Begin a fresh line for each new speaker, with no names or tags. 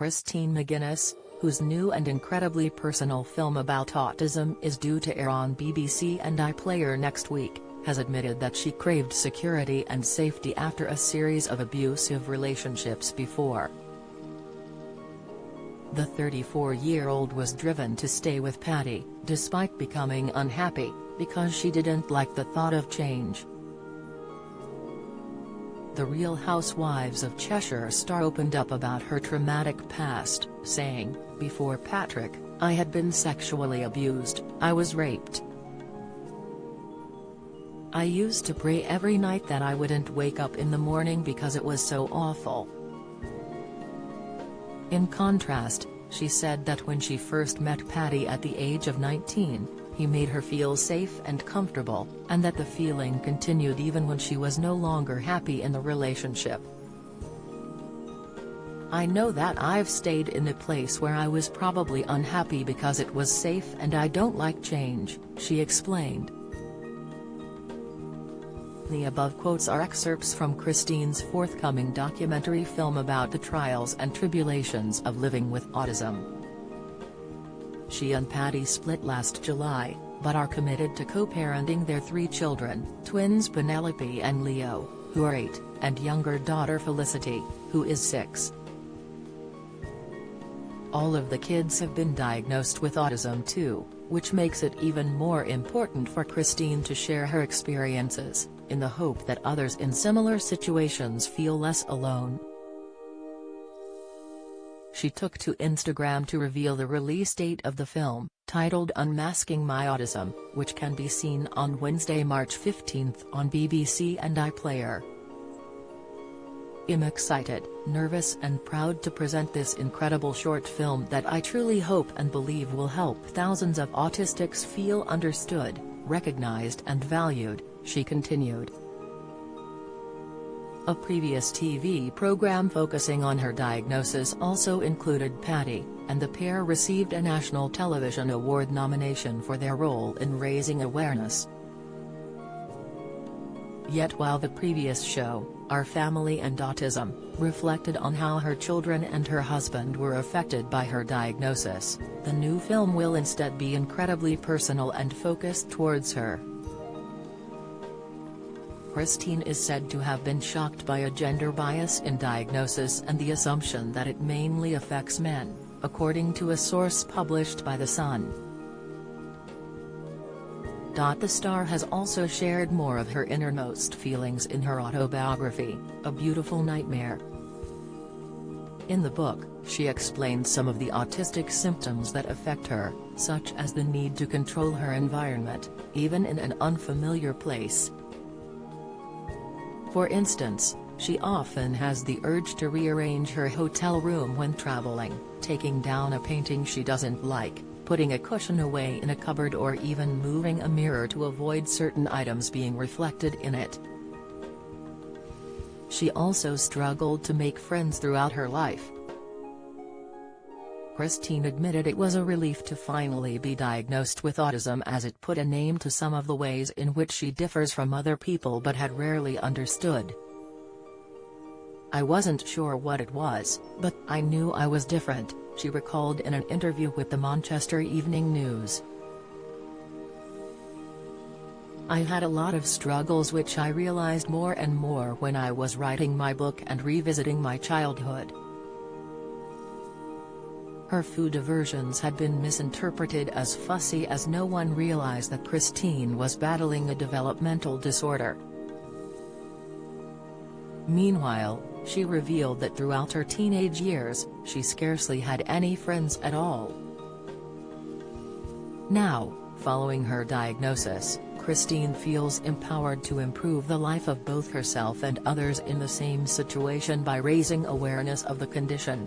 Christine McGuinness, whose new and incredibly personal film about autism is due to air on BBC and iPlayer next week, has admitted that she craved security and safety after a series of abusive relationships before. The 34-year-old was driven to stay with Paddy, despite becoming unhappy, because she didn't like the thought of change. The Real Housewives of Cheshire star opened up about her traumatic past, saying, "Before Patrick, I had been sexually abused, I was raped. I used to pray every night that I wouldn't wake up in the morning because it was so awful." In contrast, she said that when she first met Paddy at the age of 19, he made her feel safe and comfortable, and that the feeling continued even when she was no longer happy in the relationship. "I know that I've stayed in a place where I was probably unhappy because it was safe and I don't like change," she explained. The above quotes are excerpts from Christine's forthcoming documentary film about the trials and tribulations of living with autism. She and Paddy split last July, but are committed to co-parenting their 3 children, twins Penelope and Leo, who are 8, and younger daughter Felicity, who is 6. All of the kids have been diagnosed with autism too, which makes it even more important for Christine to share her experiences, in the hope that others in similar situations feel less alone. She took to Instagram to reveal the release date of the film, titled Unmasking My Autism, which can be seen on Wednesday, March 15 on BBC and iPlayer. "I'm excited, nervous and proud to present this incredible short film that I truly hope and believe will help thousands of autistics feel understood, recognized and valued," she continued. A previous TV program focusing on her diagnosis also included Paddy, and the pair received a National Television Award nomination for their role in raising awareness. Yet while the previous show, Our Family and Autism, reflected on how her children and her husband were affected by her diagnosis, the new film will instead be incredibly personal and focused towards her. Christine is said to have been shocked by a gender bias in diagnosis and the assumption that it mainly affects men, according to a source published by The Sun. The star has also shared more of her innermost feelings in her autobiography, A Beautiful Nightmare. In the book, she explains some of the autistic symptoms that affect her, such as the need to control her environment, even in an unfamiliar place. For instance, she often has the urge to rearrange her hotel room when traveling, taking down a painting she doesn't like, putting a cushion away in a cupboard or even moving a mirror to avoid certain items being reflected in it. She also struggled to make friends throughout her life. Christine admitted it was a relief to finally be diagnosed with autism, as it put a name to some of the ways in which she differs from other people but had rarely understood. "I wasn't sure what it was, but I knew I was different," she recalled in an interview with the Manchester Evening News. "I had a lot of struggles which I realized more and more when I was writing my book and revisiting my childhood." Her food aversions had been misinterpreted as fussy, as no one realized that Christine was battling a developmental disorder. Meanwhile, she revealed that throughout her teenage years, she scarcely had any friends at all. Now, following her diagnosis, Christine feels empowered to improve the life of both herself and others in the same situation by raising awareness of the condition.